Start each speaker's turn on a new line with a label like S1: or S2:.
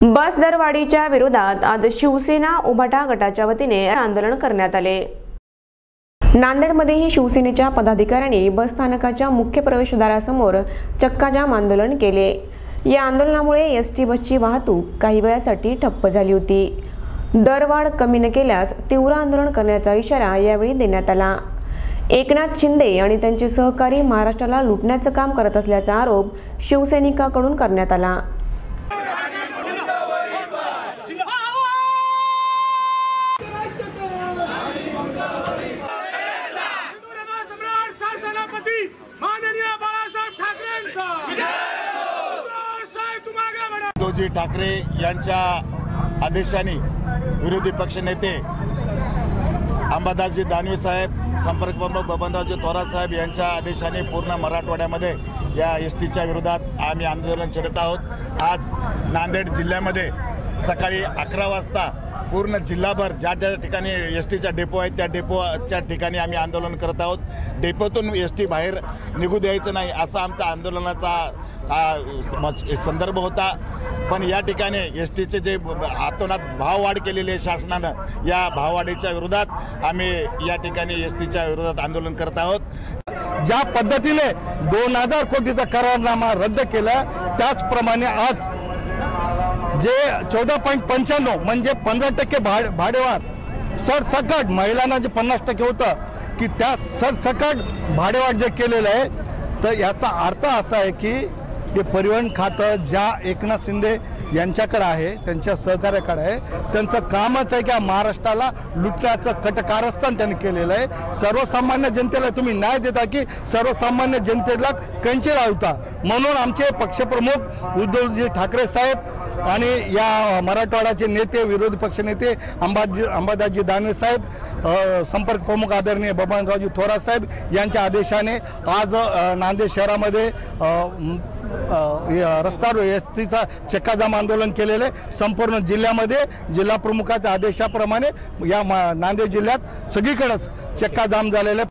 S1: बस दरवाढीच्या विरोधात आज शिवसेना उभाटा गटाच्या वतीने आंदोलन करण्यात आले। नांदेडमध्येही शिवसेनेच्या पदाधिकाऱ्यांनी बस स्थानकाच्या मुख्य प्रवेशद्वारासमोर चक्काजाम आंदोलन केले। या आंदोलनामुळे एसटी बसची वाहतूक काही वेळासाठी ठप्प झाली होती। दरवाढ कमी न केल्यास तीव्र आंदोलन करण्याचा इशारा यावेळी देण्यात आला। एकनाथ शिंदे आणि त्यांचे सहकारी महाराष्ट्राला लुटण्याचं काम करत असल्याचा आरोप शिवसैनिकांकडून करण्यात आला।
S2: उद्धवजी ठाकरे यांच्या आदेशाने विरोधी पक्षनेते अंबादासजी दानवे साहेब, संपर्क प्रमुख बबनरावजी थोरात साहेब यांच्या आदेशाने पूर्ण मराठवाड्यामध्ये या एसटीच्या विरोधात आम्ही आंदोलन छेडत आहोत। आज नांदेड जिल्ह्यामध्ये सकाळी 11 वाजता पूर्ण जिल्हाभर ज्या ठिकाणी एसटीच्या डेपो आहेत त्या डेपोच्या ठिकाणी आम्ही आंदोलन करत आहोत। डेपोतून एसटी बाहेर निघू द्यायचं नाही असा आमचा आंदोलनाचा संदर्भ होता। पण या ठिकाणी एसटीचे जे हातोनात भाववाढ केलेली आहे शासनानं, या भाववाढीच्या विरोधात आम्ही या ठिकाणी एसटीच्या विरोधात आंदोलन करत आहोत।
S3: ज्या पद्धतीने 2000 कोटीचा करारनामा रद्द केला त्याचप्रमाणे आज जे 14.95 म्हणजे 15% भाडेवाढ सरसकट महिलांना जे 50% होतं की त्या सरसकट भाडेवाढ जे केलेलं आहे, तर याचा अर्थ असा आहे की ते परिवहन खातं ज्या एकनाथ शिंदे यांच्याकडे आहे, त्यांच्या सहकार्याकडे आहे, त्यांचं कामच आहे की महाराष्ट्राला लुटण्याचं कटकारस्थान त्यांनी केलेलं आहे। सर्वसामान्य जनतेला तुम्ही न्याय देता की सर्वसामान्य जनतेला कंचे लावता। म्हणून आमचे पक्षप्रमुख उद्धवजी ठाकरे साहेब आणि या मराठवाड्याचे नेते, विरोधी पक्षनेते अंबादासजी दानवे साहेब, संपर्क प्रमुख आदरणीय बबनरावजी थोरात साहेब यांच्या आदेशाने आज नांदेड शहरामध्ये रस्त्यावर एसटीचा चक्काजाम आंदोलन केलेले। संपूर्ण जिल्ह्यामध्ये जिल्हा प्रमुखाच्या आदेशाप्रमाणे या नांदेड जिल्ह्यात सगळीकडेच चक्काजाम झालेले।